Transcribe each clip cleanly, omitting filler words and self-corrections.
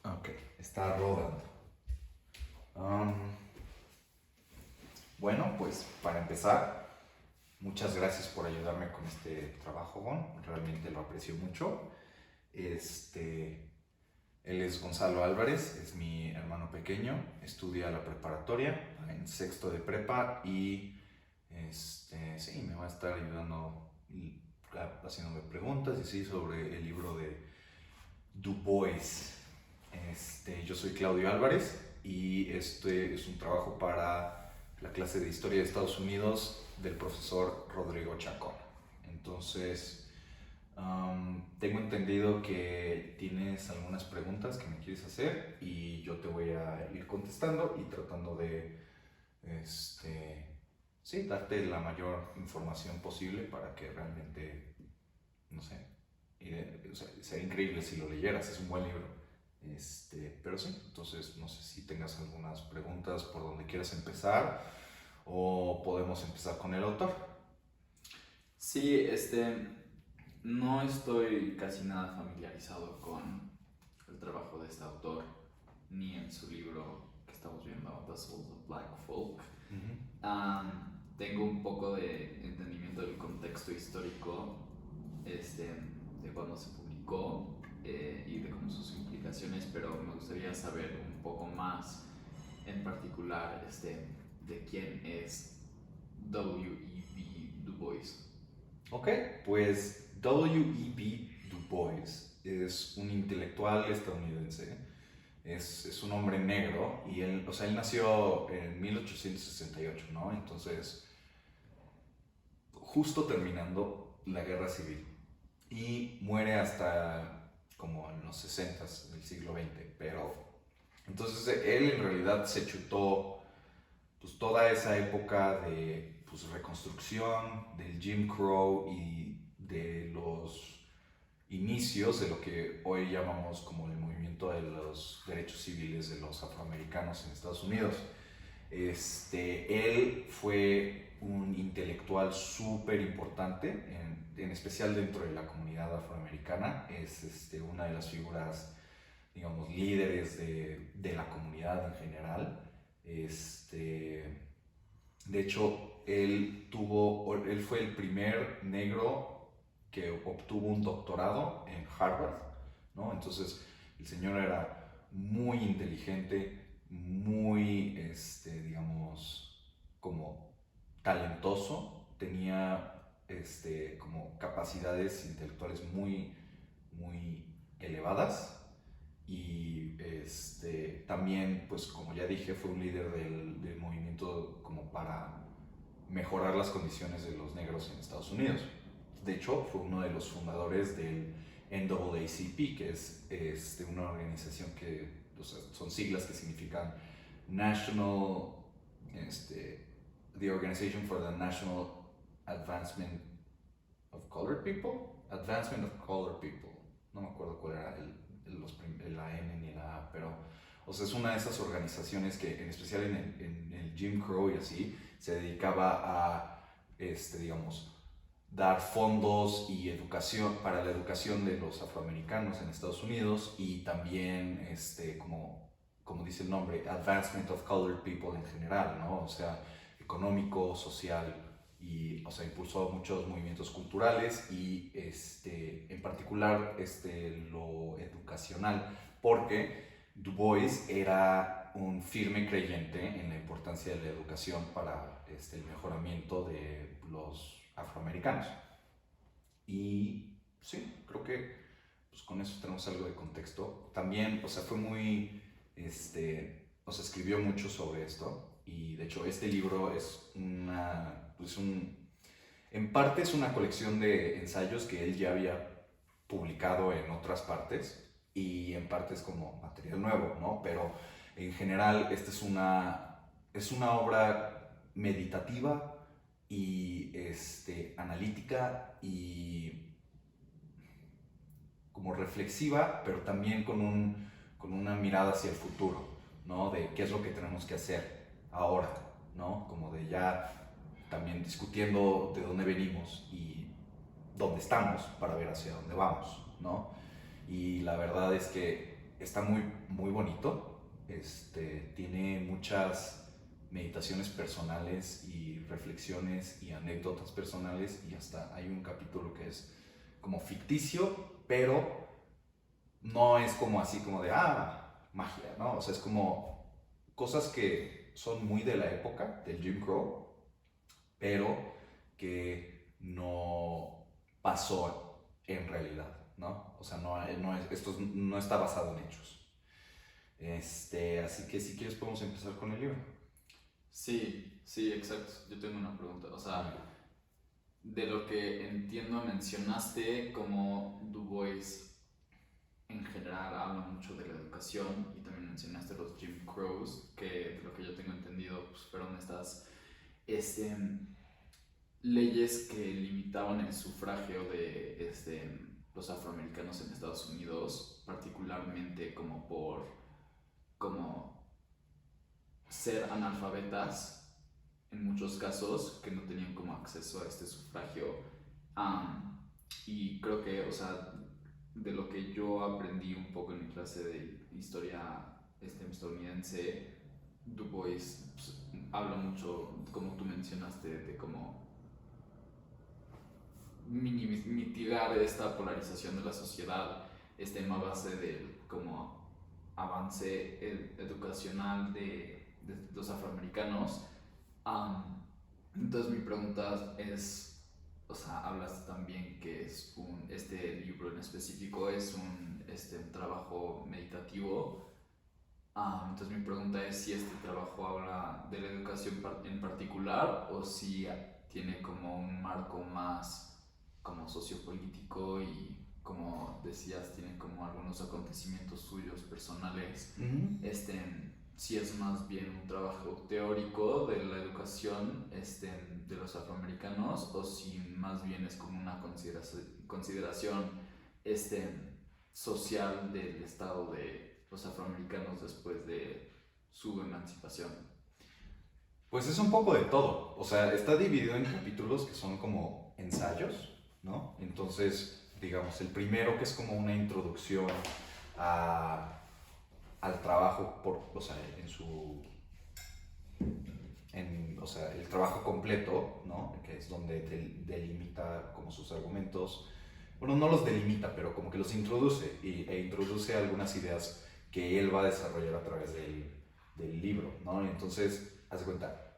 Ok, está rodando. Am, bueno, pues para empezar, muchas gracias por ayudarme con este trabajo, Gon. Realmente lo aprecio mucho. Este, Él es Gonzalo Álvarez, es mi hermano pequeño, estudia la preparatoria en sexto de prepa y sí, me va a estar ayudando y haciéndome preguntas y sí sobre el libro de Du Bois. Yo soy Claudio Álvarez y este es un trabajo para la clase de Historia de Estados Unidos del profesor Rodrigo Chacón. Entonces, tengo entendido que tienes algunas preguntas que me quieres hacer y yo te voy a ir contestando y tratando de, sí, darte la mayor información posible para que realmente, no sé, o sea, sería increíble si lo leyeras, es un buen libro. Pero sí, entonces no sé si tengas algunas preguntas por donde quieras empezar o podemos empezar con el autor. Sí, no estoy casi nada familiarizado con el trabajo de este autor, ni en su libro que estamos viendo, The Souls of Black Folk. Ujú. Tengo un poco de entendimiento del contexto histórico de cuando se publicó y de como sus implicaciones, pero me gustaría saber un poco más en particular de quién es W.E.B. Du Bois. Ok, pues W.E.B. Du Bois es un intelectual estadounidense, es un hombre negro y él, o sea, él nació en 1868, ¿no? Entonces, justo terminando la guerra civil y muere hasta como en los 60 del siglo XX, pero entonces él en realidad se chutó pues toda esa época de pues, reconstrucción, del Jim Crow y de los inicios de lo que hoy llamamos como el movimiento de los derechos civiles de los afroamericanos en Estados Unidos. Él fue un intelectual súper importante, en especial dentro de la comunidad afroamericana. Es una de las figuras, digamos, líderes de la comunidad en general. De hecho, él fue el primer negro que obtuvo un doctorado en Harvard, ¿no? Entonces, el señor era muy inteligente, muy, digamos, como talentoso, tenía, como capacidades intelectuales muy, muy elevadas y también, pues como ya dije, fue un líder del movimiento como para mejorar las condiciones de los negros en Estados Unidos. De hecho, fue uno de los fundadores del NAACP, que es una organización que, o sea, son siglas que significan National, the Organization for the National Advancement of Colored People, Advancement of Colored People, no me acuerdo cuál era la N ni la A, pero, o sea, es una de esas organizaciones que, en especial en el Jim Crow y así, se dedicaba a, digamos, dar fondos y educación para la educación de los afroamericanos en Estados Unidos y también, como dice el nombre, advancement of colored people en general, ¿no? O sea, económico, social y, o sea, impulsó muchos movimientos culturales y, en particular, lo educacional, porque Du Bois era un firme creyente en la importancia de la educación para el mejoramiento de los afroamericanos. Y sí, creo que pues, con eso tenemos algo de contexto. También, o sea, fue muy, o sea, escribió mucho sobre esto. Y de hecho, este libro es en parte es una colección de ensayos que él ya había publicado en otras partes y en parte es como material nuevo, ¿no? Pero en general esta es una obra meditativa y analítica y como reflexiva, pero también con una mirada hacia el futuro, ¿no? De qué es lo que tenemos que hacer ahora, ¿no? Como de ya también discutiendo de dónde venimos y dónde estamos para ver hacia dónde vamos, ¿no? Y la verdad es que está muy, muy bonito. Tiene muchas meditaciones personales y reflexiones y anécdotas personales, y hasta hay un capítulo que es como ficticio, pero no es como así como de, magia, ¿no? O sea, es como cosas que son muy de la época del Jim Crow, pero que no pasó en realidad, ¿no? O sea, esto no está basado en hechos. Así que si quieres podemos empezar con el libro. Sí, sí, exacto. Yo tengo una pregunta. O sea, de lo que entiendo, mencionaste como Du Bois en general habla mucho de la educación, y también mencionaste los Jim Crows, que de lo que yo tengo entendido pues, fueron estas este, leyes que limitaban el sufragio de los afroamericanos en Estados Unidos, particularmente como ser analfabetas en muchos casos, que no tenían como acceso a este sufragio. Y creo que, o sea, de lo que yo aprendí un poco en mi clase de historia estadounidense, Du Bois pues, habla mucho, como tú mencionaste, de cómo mitigar esta polarización de la sociedad a base del como avance educacional de los afroamericanos. Entonces mi pregunta es, o sea, hablas también que es este libro en específico es un trabajo meditativo. Entonces mi pregunta es si este trabajo habla de la educación en particular, o si tiene como un marco más como sociopolítico, y como decías, tiene como algunos acontecimientos suyos personales. Si es más bien un trabajo teórico de la educación de los afroamericanos, o si más bien es como una consideración social del estado de los afroamericanos después de su emancipación. Pues es un poco de todo. O sea, está dividido en capítulos que son como ensayos, ¿no? Entonces, digamos, el primero, que es como una introducción al trabajo, o sea, o sea, el trabajo completo, ¿no? Que es donde delimita como sus argumentos. Bueno, no los delimita, pero como que los introduce, e introduce algunas ideas que él va a desarrollar a través del libro, ¿no? Entonces, haz de cuenta,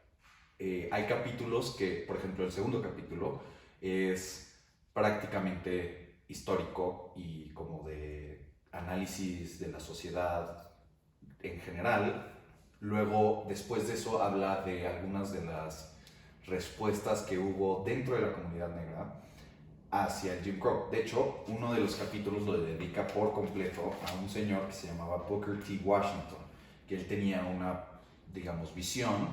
hay capítulos que, por ejemplo, el segundo capítulo es prácticamente histórico y como de análisis de la sociedad en general. Luego, después de eso, habla de algunas de las respuestas que hubo dentro de la comunidad negra hacia el Jim Crow. De hecho, uno de los capítulos lo dedica por completo a un señor que se llamaba Booker T. Washington, que él tenía una, digamos, visión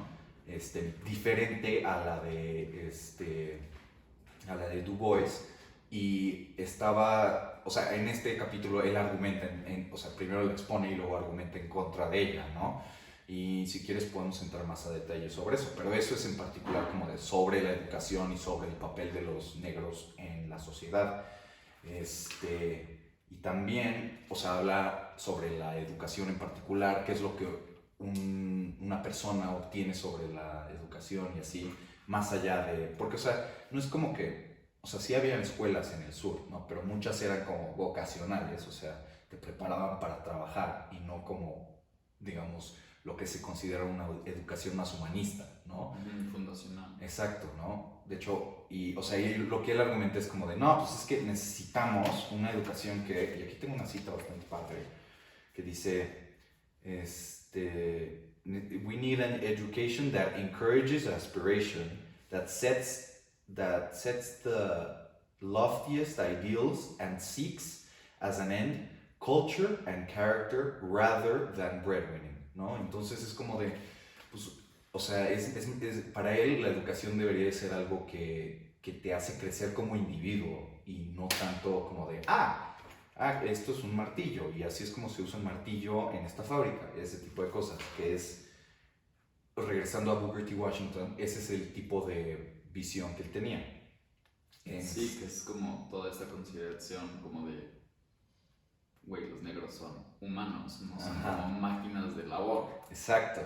diferente a la de Du Bois, y estaba, o sea, en este capítulo él argumenta, o sea, primero lo expone y luego argumenta en contra de ella, ¿no? Y si quieres podemos entrar más a detalle sobre eso, pero eso es en particular como sobre la educación y sobre el papel de los negros en la sociedad. Y también, o sea, habla sobre la educación en particular, qué es lo que una persona obtiene sobre la educación y así, más allá de, porque, o sea, no es como que, o sea, sí había escuelas en el sur, ¿no? Pero muchas eran como vocacionales, o sea, te preparaban para trabajar y no como, digamos, lo que se considera una educación más humanista, ¿no? Fundacional. Exacto, ¿no? De hecho, o sea, y lo que él argumenta es como de, no, pues es que necesitamos una educación que, y aquí tengo una cita bastante padre, que dice, we need an education that encourages aspiration, that sets the loftiest ideals and seeks as an end culture and character rather than breadwinning, ¿no? Entonces es como de, pues, o sea, para él la educación debería de ser algo que te hace crecer como individuo, y no tanto como de, esto es un martillo y así es como se usa un martillo en esta fábrica, ese tipo de cosas, que es, regresando a Booker T. Washington, ese es el tipo de visión que él tenía. Sí, que es como toda esta consideración como de güey, los negros son humanos, no son Ajá. como máquinas de labor. Exacto,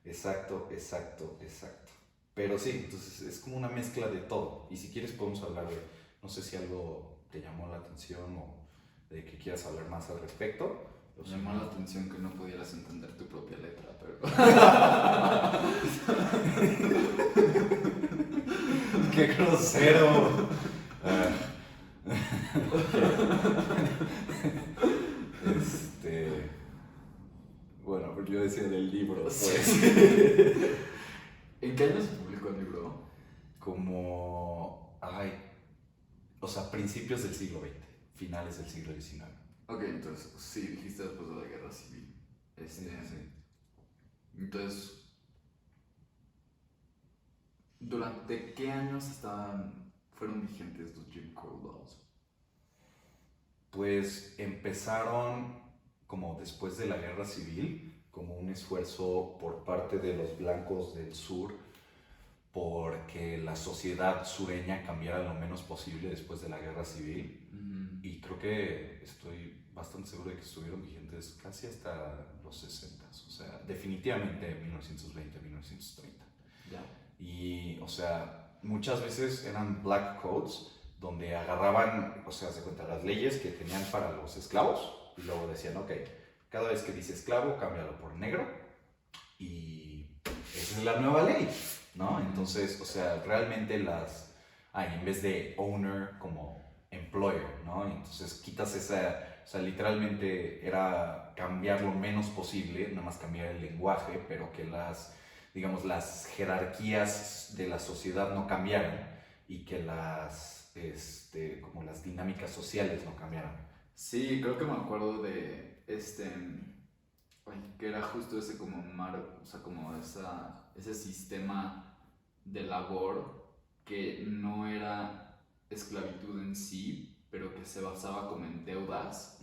exacto, exacto, exacto. Pero sí, entonces es como una mezcla de todo. Y si quieres podemos hablar de, no sé si algo te llamó la atención o de que quieras hablar más al respecto. Me llamó la atención que no pudieras entender tu propia letra, pero... ¡Qué grosero! Este... Bueno, pues yo decía del libro, pues. ¿En qué año se publicó el libro? Como... Ay, o sea, principios del siglo XX, finales del siglo XIX. Ok, entonces, sí, dijiste después de la guerra civil. Sí. Entonces, ¿durante qué años fueron vigentes los Jim Crow Laws? Pues empezaron como después de la guerra civil, como un esfuerzo por parte de los blancos del sur porque la sociedad sureña cambiara lo menos posible después de la guerra civil. Y creo que estoy bastante seguro de que estuvieron vigentes casi hasta los 60, o sea, definitivamente 1920, 1930. Ya. Y, o sea, muchas veces eran black codes donde agarraban, o sea, se cuenta las leyes que tenían para los esclavos y luego decían, ok, cada vez que dice esclavo, cámbialo por negro y esa es la nueva ley, ¿no? Entonces, o sea, realmente en vez de owner como employer, ¿no? Entonces quitas o sea, literalmente era cambiar lo menos posible, nada más cambiar el lenguaje, pero que digamos, las jerarquías de la sociedad no cambiaran y que como las dinámicas sociales no cambiaran. Sí, creo que me acuerdo de que era justo ese como o sea, como ese sistema de labor que no era esclavitud en sí, pero que se basaba como en deudas,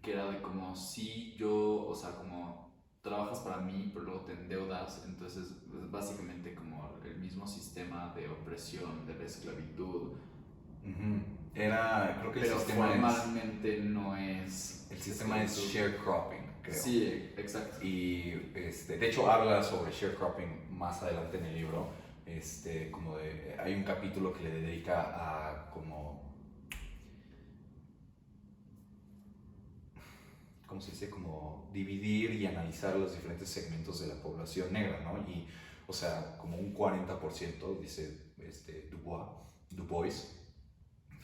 que era de como si yo, o sea, como trabajas para mí, pero luego te endeudas, entonces es básicamente como el mismo sistema de opresión, de la esclavitud. Creo que pero formalmente no es... El sistema es sharecropping, creo. Sí, exacto. Y de hecho habla sobre sharecropping más adelante en el libro. Hay un capítulo que le dedica a ¿cómo se dice? Como dividir y analizar los diferentes segmentos de la población negra, ¿no? Y, o sea, como un 40%, dice Du Bois,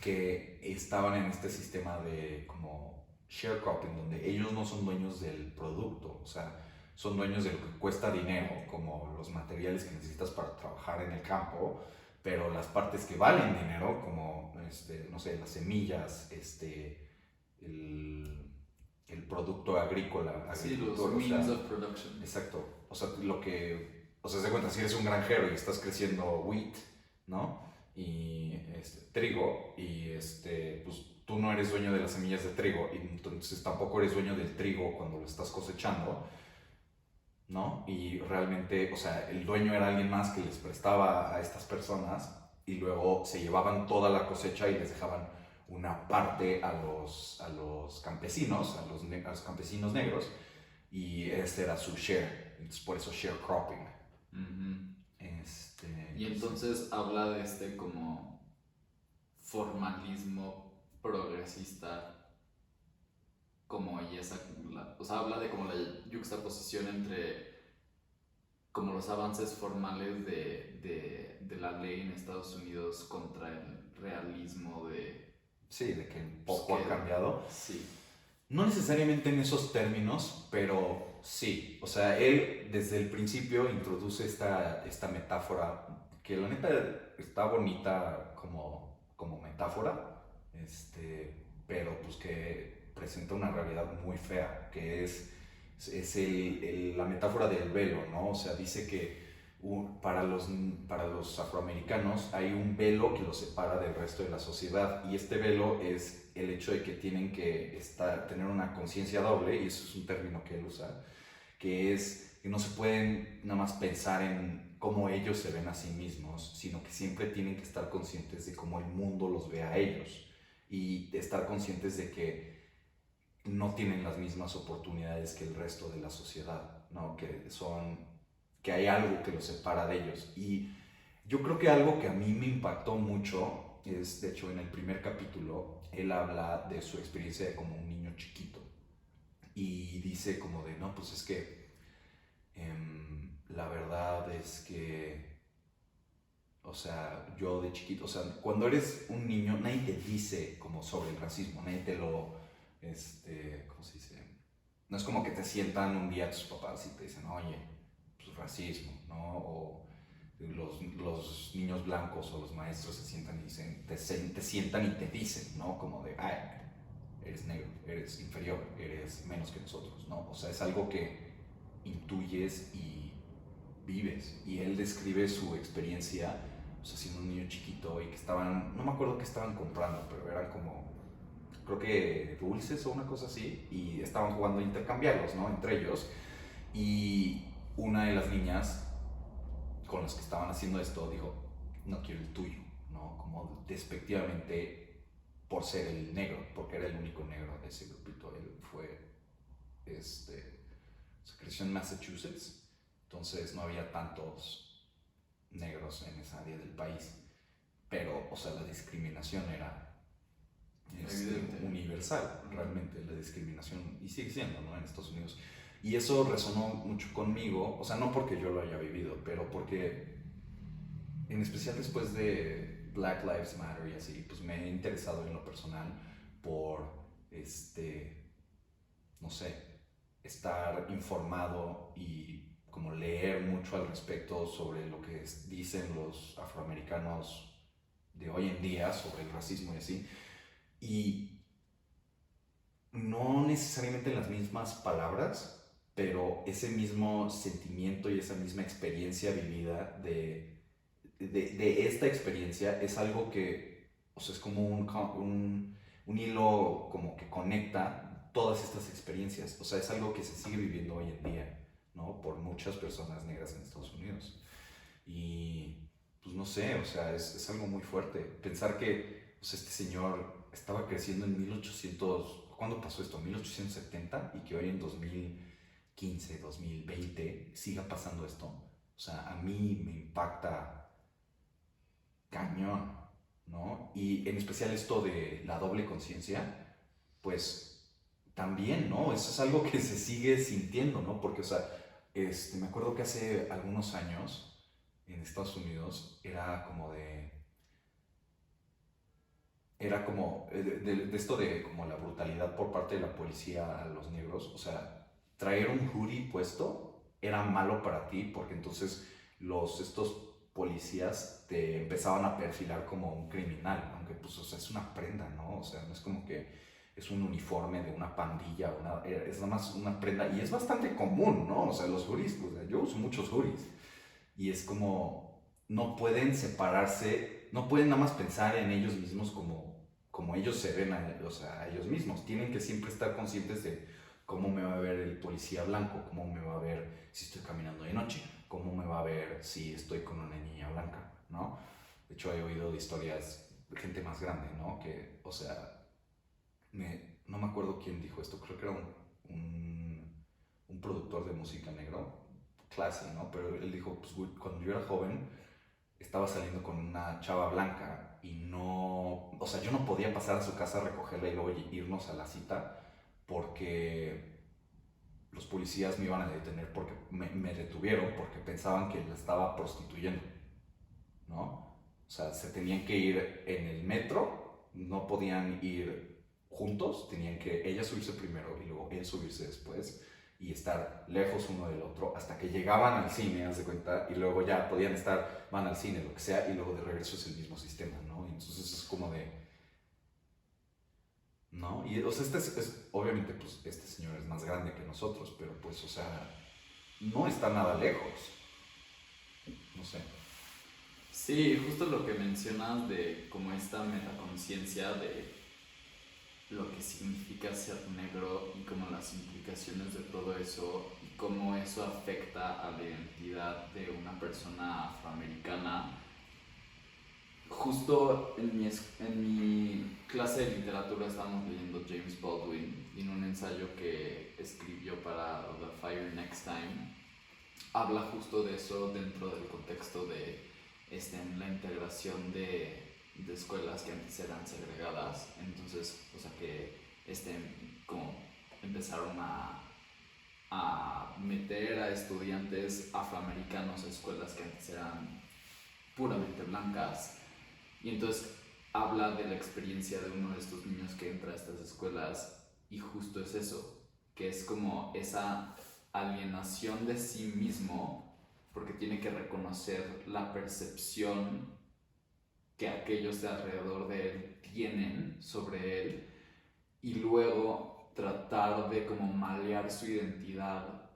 que estaban en este sistema de como sharecropping, donde ellos no son dueños del producto, o sea, son dueños de lo que cuesta dinero, como los materiales que necesitas para trabajar en el campo, pero las partes que valen dinero, como, no sé, las semillas, el producto agrícola, Sí, los agricultor, means of production. Exacto, o sea, se cuenta, si eres un granjero y estás creciendo wheat, ¿no? Y trigo, y pues tú no eres dueño de las semillas de trigo, y entonces tampoco eres dueño del trigo cuando lo estás cosechando, ¿no? Y realmente, o sea, el dueño era alguien más que les prestaba a estas personas y luego se llevaban toda la cosecha y les dejaban una parte a los campesinos, a los campesinos negros, y este era su share, entonces por eso sharecropping. Y entonces habla de como formalismo progresista, o sea, habla de como la yuxtaposición entre como los avances formales de la ley en Estados Unidos contra el realismo de... Sí, de que poco ha cambiado. Sí. No necesariamente en esos términos, pero sí. O sea, él desde el principio introduce esta metáfora que la neta está bonita como metáfora, pero pues que presenta una realidad muy fea, que es la metáfora del velo, ¿no? O sea, dice que para los afroamericanos hay un velo que los separa del resto de la sociedad, y este velo es el hecho de que tienen que tener una conciencia doble, y eso es un término que él usa, que es que no se pueden nada más pensar en cómo ellos se ven a sí mismos, sino que siempre tienen que estar conscientes de cómo el mundo los ve a ellos, y estar conscientes de que no tienen las mismas oportunidades que el resto de la sociedad, ¿no? Que hay algo que los separa de ellos. Y yo creo que algo que a mí me impactó mucho es, de hecho, en el primer capítulo, él habla de su experiencia de como un niño chiquito. Y dice como de, no, pues es que la verdad es que, o sea, yo de chiquito, o sea, cuando eres un niño, nadie te dice como sobre el racismo, nadie te lo, ¿cómo se dice? No es como que te sientan un día tus papás y te dicen, oye, pues racismo, ¿no? O los niños blancos o los maestros se sientan y dicen, te sientan y te dicen, ¿no? Como de, ay, eres negro, eres inferior, eres menos que nosotros, ¿no? O sea, es algo que intuyes y vives. Y él describe su experiencia, o sea, siendo un niño chiquito y que estaban, no me acuerdo qué estaban comprando, pero eran como, creo que dulces o una cosa así, y estaban jugando a intercambiarlos, ¿no? Entre ellos. Y una de las niñas con las que estaban haciendo esto dijo, no quiero el tuyo, ¿no? Como despectivamente por ser el negro, porque era el único negro de ese grupito. Él fue, se creció en Massachusetts, entonces no había tantos negros en esa área del país, pero, o sea, la discriminación era universal, realmente, la discriminación, y sigue siendo, ¿no? En Estados Unidos. Y eso resonó mucho conmigo, o sea, no porque yo lo haya vivido, pero porque, en especial después de Black Lives Matter y así, pues me he interesado en lo personal por, no sé, estar informado y como leer mucho al respecto sobre lo que dicen los afroamericanos de hoy en día sobre el racismo y así. Y no necesariamente en las mismas palabras, pero ese mismo sentimiento y esa misma experiencia vivida de esta experiencia es algo que, o sea, es como un hilo como que conecta todas estas experiencias. O sea, es algo que se sigue viviendo hoy en día, ¿no? Por muchas personas negras en Estados Unidos. Y pues no sé, o sea, es algo muy fuerte. Pensar que pues, este señor estaba creciendo en 1800, ¿cuándo pasó esto? 1870, y que hoy en 2015, 2020 siga pasando esto. O sea, a mí me impacta cañón, ¿no? Y en especial esto de la doble conciencia, pues también, ¿no? Eso es algo que se sigue sintiendo, ¿no? Porque, o sea, me acuerdo que hace algunos años en Estados Unidos era como de esto de como la brutalidad por parte de la policía a los negros, o sea, traer un hoodie puesto era malo para ti porque entonces estos policías te empezaban a perfilar como un criminal, aunque pues, o sea, es una prenda, ¿no? O sea, no es como que es un uniforme de una pandilla, es nada más una prenda y es bastante común, ¿no? O sea, los hoodies, pues, yo uso muchos hoodies y es como, no pueden separarse, no pueden nada más pensar en ellos mismos como ellos se ven o sea, a ellos mismos. Tienen que siempre estar conscientes de cómo me va a ver el policía blanco, cómo me va a ver si estoy caminando de noche, cómo me va a ver si estoy con una niña blanca, ¿no? De hecho, he oído de historias de gente más grande, ¿no? Que, o sea, no me acuerdo quién dijo esto, creo que era un productor de música negro, Classy, ¿no? Pero él dijo, pues, güey, cuando yo era joven, estaba saliendo con una chava blanca y no, o sea, yo no podía pasar a su casa a recogerla y luego irnos a la cita porque los policías me iban a detener porque me detuvieron porque pensaban que la estaba prostituyendo, ¿no? O sea, se tenían que ir en el metro, no podían ir juntos, tenían que ella subirse primero y luego él subirse después y estar lejos uno del otro hasta que llegaban al cine, haz de cuenta, y luego ya podían van al cine, lo que sea, y luego de regreso es el mismo sistema, ¿no? Y entonces es como de, ¿no? Y, o sea, obviamente, pues, este señor es más grande que nosotros, pero pues, o sea, no está nada lejos, no sé. Sí, justo lo que mencionas de como esta metaconciencia de lo que significa ser negro y como las implicaciones de todo eso y cómo eso afecta a la identidad de una persona afroamericana. justo en mi clase de literatura estábamos leyendo James Baldwin y en un ensayo que escribió para The Fire Next Time habla justo de eso dentro del contexto de la integración de escuelas que antes eran segregadas. Entonces, o sea que como empezaron a meter a estudiantes afroamericanos a escuelas que antes eran puramente blancas. Y entonces habla de la experiencia de uno de estos niños que entra a estas escuelas y justo es eso, que es como esa alienación de sí mismo porque tiene que reconocer la percepción que aquellos de alrededor de él tienen sobre él y luego tratar de como malear su identidad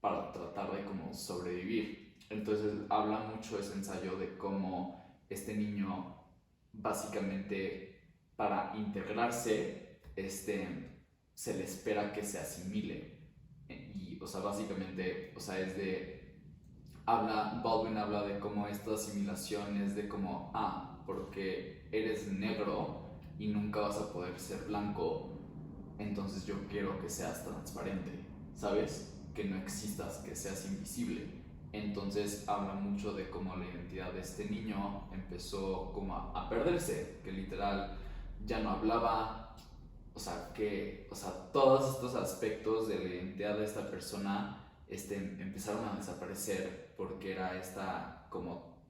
para tratar de como sobrevivir. Entonces habla mucho ese ensayo de cómo este niño básicamente para integrarse se le espera que se asimile y o sea básicamente o sea es de Baldwin habla de cómo esta asimilación es de como porque eres negro y nunca vas a poder ser blanco, entonces yo quiero que seas transparente, ¿sabes? Que no existas, que seas invisible. Entonces habla mucho de cómo la identidad de este niño empezó como a perderse, que literal ya no hablaba, o sea, todos estos aspectos de la identidad de esta persona empezaron a desaparecer porque era esta como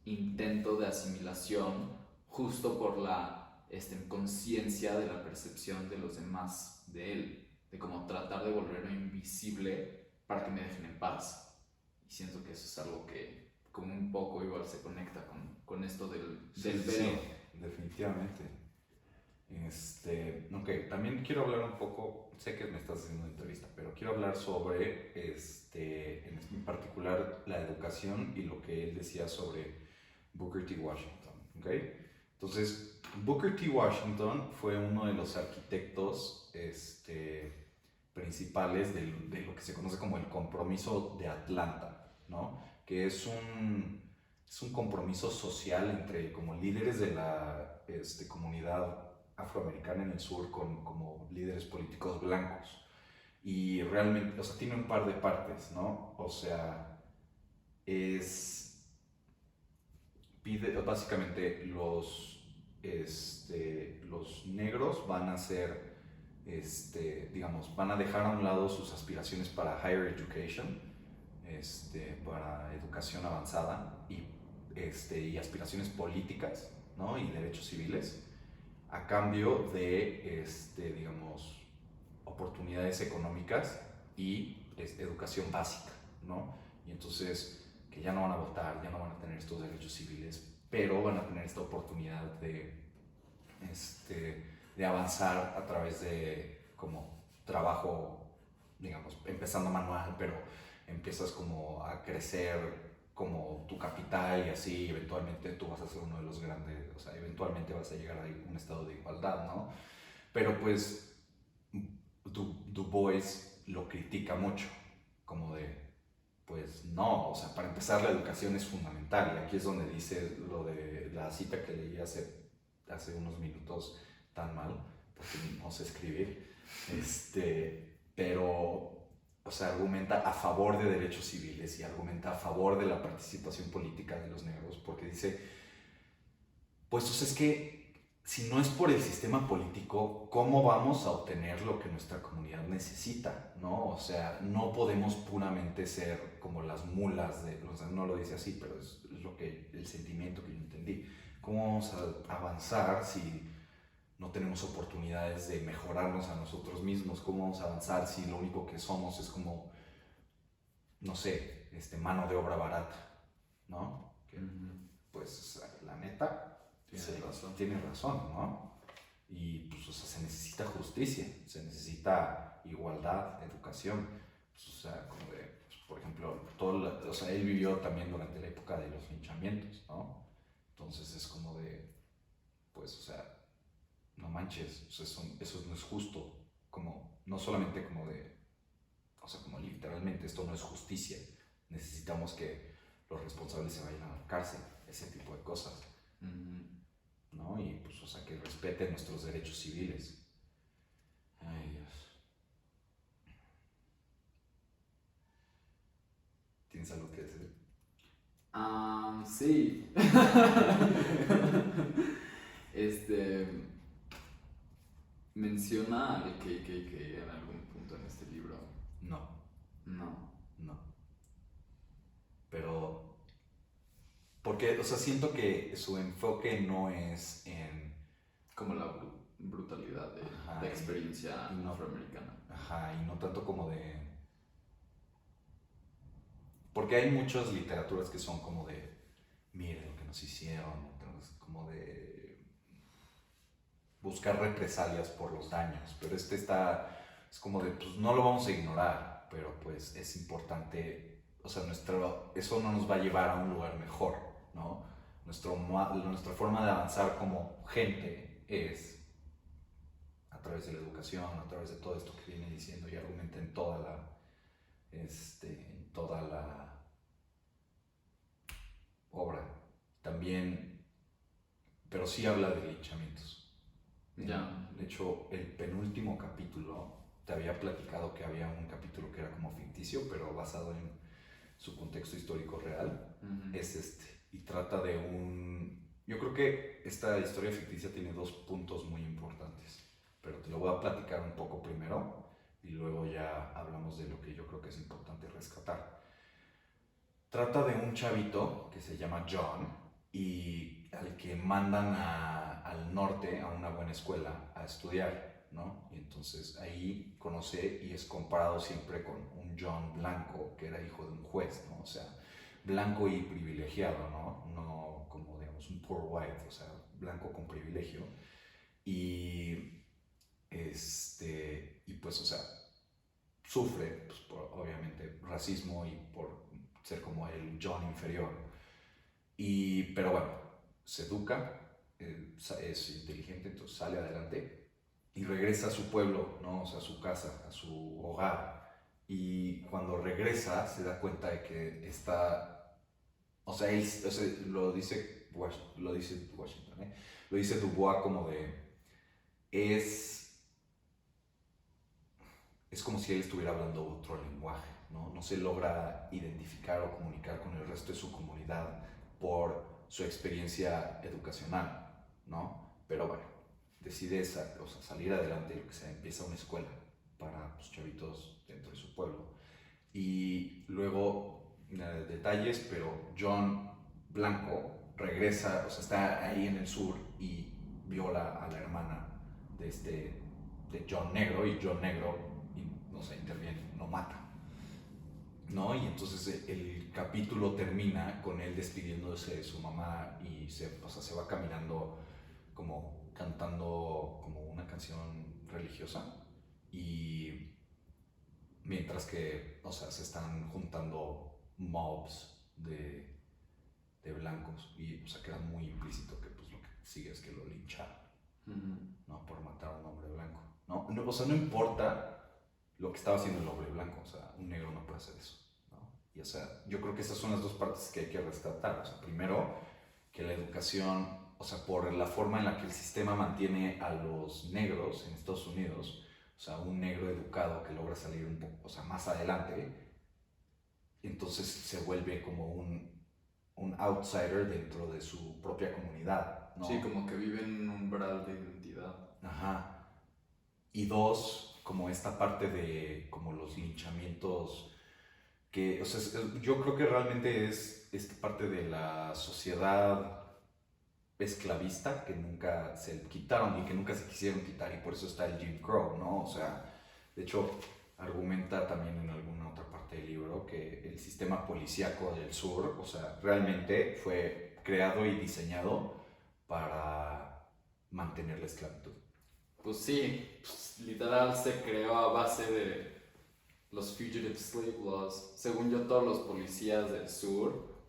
intento de asimilación justo por la conciencia de la percepción de los demás de él, de como tratar de volverlo invisible para que me dejen en paz. Y siento que eso es algo que como un poco igual se conecta con esto del velo. Sí, definitivamente. Ok, también quiero hablar un poco, sé que me estás haciendo una entrevista, pero quiero hablar sobre, en particular, la educación y lo que él decía sobre Booker T. Washington, ¿ok? Entonces, Booker T. Washington fue uno de los arquitectos, principales de lo que se conoce como el Compromiso de Atlanta, ¿no? Que es un compromiso social entre como líderes de la comunidad afroamericana en el sur con como líderes políticos blancos. Y realmente, o sea, tiene un par de partes, ¿no? O sea, pide, básicamente los negros van a ser, digamos, van a dejar a un lado sus aspiraciones para higher education, para educación avanzada y aspiraciones políticas, ¿no? Y derechos civiles a cambio de, digamos, oportunidades económicas y educación básica, ¿no? Y entonces, que ya no van a votar, ya no van a tener estos derechos civiles, pero van a tener esta oportunidad de avanzar a través de como trabajo, digamos, empezando manual, pero empiezas como a crecer como tu capital y así, eventualmente tú vas a ser uno de los grandes, o sea, eventualmente vas a llegar a un estado de igualdad, ¿no? Pero pues Du Bois lo critica mucho, como de, pues no, o sea, para empezar la educación es fundamental, y aquí es donde dice lo de la cita que leí hace unos minutos tan mal, porque no sé escribir, pero o sea, argumenta a favor de derechos civiles y argumenta a favor de la participación política de los negros, porque dice, pues o sea, es que si no es por el sistema político, ¿cómo vamos a obtener lo que nuestra comunidad necesita? ¿No? O sea, no podemos puramente ser como las mulas de, o sea, no lo dice así, pero es el sentimiento que yo entendí. ¿Cómo vamos a avanzar si no tenemos oportunidades de mejorarnos a nosotros mismos? ¿Cómo vamos a avanzar si lo único que somos es como, no sé, mano de obra barata, ¿no? Que, pues la neta, tiene razón, ¿no? Y pues, o sea, se necesita justicia, se necesita igualdad, educación, pues, o sea, como de, pues, por ejemplo, o sea, él vivió también durante la época de los linchamientos, ¿no? Entonces es como de, pues, o sea, no manches, o sea, eso no es justo, como, no solamente como de, o sea, como literalmente esto no es justicia, necesitamos que los responsables se vayan a la cárcel, ese tipo de cosas. ¿no? Y pues, o sea, que respeten nuestros derechos civiles. Ay, Dios. ¿Tienes algo que decir? Sí. Este menciona al KKK en algún punto en este libro. No, No. no. Pero, porque, o sea, siento que su enfoque no es en... Como la brutalidad de Ajá, la experiencia y no, afroamericana. ajá, y no tanto como de... Porque hay muchas literaturas que son como de, miren lo que nos hicieron, entonces, como de buscar represalias por los daños, pero es como de, pues no lo vamos a ignorar, pero pues es importante, o sea, eso no nos va a llevar a un lugar mejor, ¿no? Nuestra forma de avanzar como gente es a través de la educación, a través de todo esto que viene diciendo y argumenta en toda la obra. También, pero sí habla de linchamientos. Ya. De hecho, el penúltimo capítulo, te había platicado que había un capítulo que era como ficticio, pero basado en su contexto histórico real, es este. Y trata de Yo creo que esta historia ficticia tiene dos puntos muy importantes, pero te lo voy a platicar un poco primero y luego ya hablamos de lo que yo creo que es importante rescatar. Trata de un chavito que se llama John y al que mandan al norte a una buena escuela a estudiar, ¿no? Y entonces ahí conoce y es comparado siempre con un John blanco que era hijo de un juez, ¿no? O sea, blanco y privilegiado, ¿no? No como digamos un poor white, o sea, blanco con privilegio. Y y pues, o sea, sufre, pues, por obviamente racismo y por ser como el John inferior. Pero bueno, se educa, es inteligente, entonces sale adelante y regresa a su pueblo, ¿no? O sea, a su casa, a su hogar. Y cuando regresa se da cuenta de que está, o sea, lo dice Washington, ¿eh? Lo dice Dubois como es es como si él estuviera hablando otro lenguaje, ¿no? No se logra identificar o comunicar con el resto de su comunidad por su experiencia educacional, ¿no? Pero bueno, decide salir adelante, lo que sea, empieza una escuela para pues, chavitos dentro de su pueblo. Y luego, detalles, pero John Blanco regresa, o sea, está ahí en el sur y viola a la hermana de John Negro, y John Negro no sé, interviene, no mata, ¿no? Y entonces el capítulo termina con él despidiéndose de su mamá y o sea, se va caminando como cantando como una canción religiosa, y mientras que, o sea, se están juntando mobs de blancos y, o sea, queda muy implícito que pues lo que sigue es que lo lincharon, ¿no? Por matar a un hombre blanco, ¿no? O sea, no importa lo que estaba haciendo el hombre blanco, o sea, un negro no puede hacer eso, ¿no? Y o sea, yo creo que esas son las dos partes que hay que rescatar, o sea, primero, que la educación, o sea, por la forma en la que el sistema mantiene a los negros en Estados Unidos, o sea, un negro educado que logra salir un poco, o sea, más adelante, entonces se vuelve como un outsider dentro de su propia comunidad, ¿no? Sí, como que vive en un umbral de identidad. Ajá. Y dos, como esta parte de como los linchamientos que, o sea, yo creo que realmente es esta parte de la sociedad esclavista que nunca se quitaron y que nunca se quisieron quitar, y por eso está el Jim Crow, ¿no? O sea, de hecho, argumenta también en alguna otra parte del libro que el sistema policíaco del sur, o sea, realmente fue creado y diseñado para mantener la esclavitud. Pues sí, pues, literal se creó a base de los Fugitive Slave Laws. Según yo, todos los policías del sur,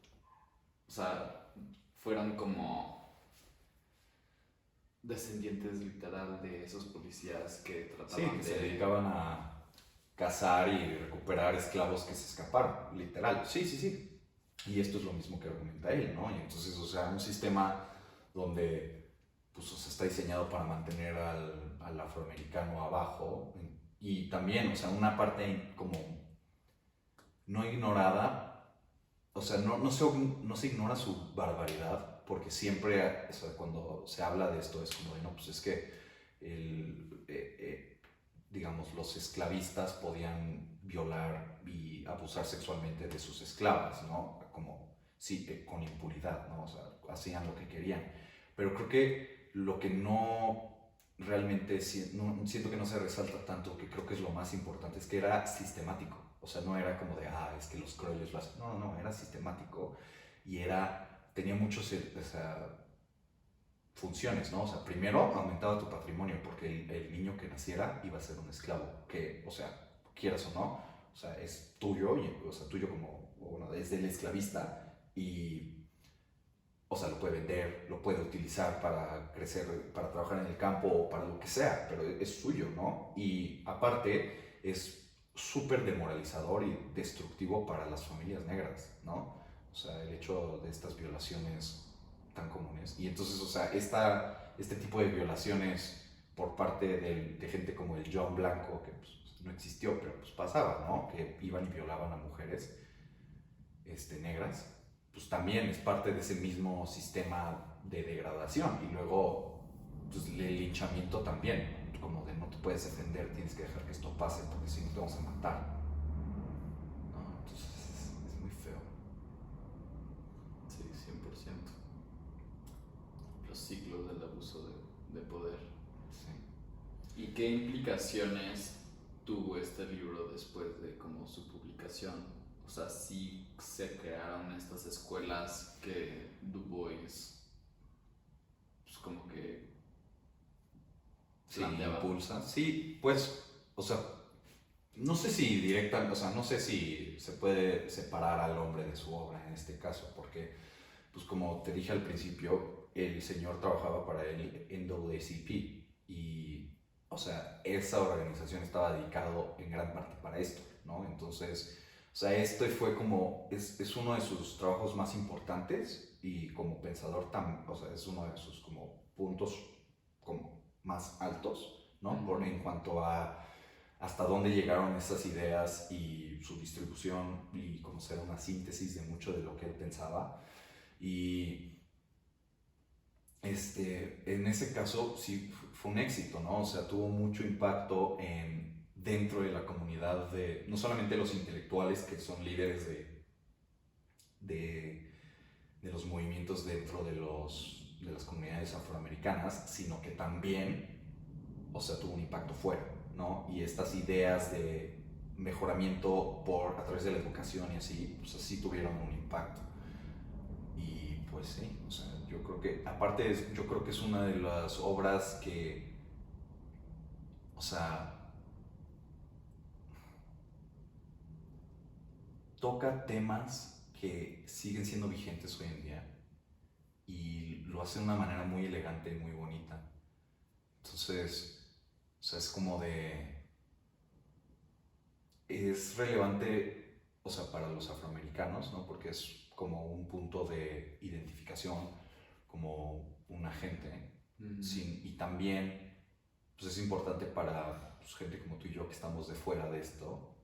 o sea, fueron como descendientes literal de esos policías que Sí, trataban que de... se dedicaban a cazar y recuperar esclavos que se escaparon, literal. Sí, sí, sí. Y esto es lo mismo que argumenta él, ¿no? Y entonces, o sea, un sistema donde pues, o sea, está diseñado para mantener al afroamericano abajo. Y también, o sea, una parte como no ignorada, o sea, no se ignora su barbaridad, porque siempre, o sea, cuando se habla de esto es como de, no, pues es que digamos, los esclavistas podían violar y abusar sexualmente de sus esclavas, ¿no? Como, sí, con impunidad, ¿no? O sea, hacían lo que querían. Pero creo que lo que no realmente, siento que no se resalta tanto, que creo que es lo más importante, es que era sistemático. O sea, no era como de, es que los crueles lo hacen. No, no, no, era sistemático y tenía muchos, o sea, funciones, ¿no? O sea, primero aumentaba tu patrimonio porque el niño que naciera iba a ser un esclavo, que, o sea, quieras o no, o sea, es tuyo, o sea, tuyo como, bueno, es del esclavista y, o sea, lo puede vender, lo puede utilizar para crecer, para trabajar en el campo o para lo que sea, pero es suyo, ¿no? Y aparte es súper demoralizador y destructivo para las familias negras, ¿no? O sea, el hecho de estas violaciones tan comunes. Y entonces, o sea, este tipo de violaciones por parte de gente como el John Blanco, que pues, no existió, pero pues pasaba, ¿no? Que iban y violaban a mujeres negras, pues también es parte de ese mismo sistema de degradación. Y luego, pues el linchamiento también, como de no te puedes defender, tienes que dejar que esto pase, porque si no te vamos a matar. ¿No? Entonces es muy feo. Sí, 100%. Los ciclos del abuso de poder. Sí. ¿Y qué implicaciones tuvo este libro después de como su publicación? O sea, sí se crearon estas escuelas que Du Bois pues como que Sí, planteaba. impulsa. Sí, pues, o sea, no sé si directa, o sea, no sé si se puede separar al hombre de su obra en este caso, porque, pues como te dije al principio, el señor trabajaba para el NAACP y, o sea, esa organización estaba dedicado en gran parte para esto, ¿no? Entonces, o sea, este fue como, es uno de sus trabajos más importantes y como pensador, o sea, es uno de sus como puntos como más altos, ¿no? Por, en cuanto a hasta dónde llegaron esas ideas y su distribución y como ser una síntesis de mucho de lo que él pensaba. Y en ese caso sí fue un éxito, ¿no? O sea, tuvo mucho impacto dentro de la comunidad de, no solamente los intelectuales que son líderes de, de los movimientos dentro de las comunidades afroamericanas, sino que también, o sea, tuvo un impacto fuera, ¿no? Y estas ideas de mejoramiento a través de la educación y así, pues así tuvieron un impacto. Y pues sí, o sea, yo creo que, aparte, yo creo que es una de las obras que, o sea, toca temas que siguen siendo vigentes hoy en día y lo hace de una manera muy elegante y muy bonita. Entonces, o sea, es como es relevante, o sea, para los afroamericanos, ¿no? Porque es como un punto de identificación, como un agente, y también, pues es importante para pues, gente como tú y yo que estamos de fuera de esto,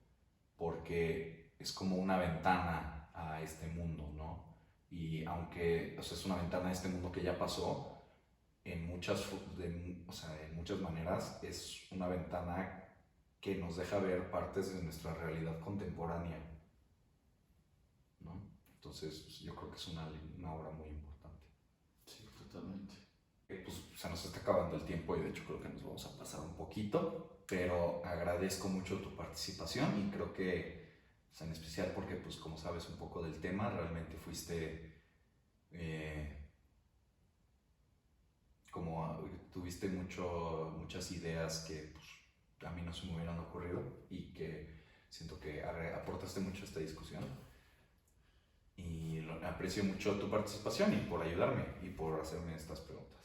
porque es como una ventana a este mundo, ¿no? Y aunque, o sea, es una ventana a este mundo que ya pasó, o sea, en muchas maneras es una ventana que nos deja ver partes de nuestra realidad contemporánea, ¿no? Entonces, pues, yo creo que es una obra muy importante. Sí, totalmente. Pues se nos está acabando el tiempo y de hecho creo que nos vamos a pasar un poquito, pero agradezco mucho tu participación y creo que, pues, en especial porque, pues como sabes un poco del tema, realmente fuiste, como tuviste muchas ideas que pues, a mí no se me hubieran ocurrido y que siento que aportaste mucho a esta discusión y aprecio mucho tu participación y por ayudarme y por hacerme estas preguntas.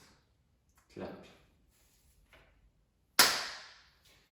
Claro.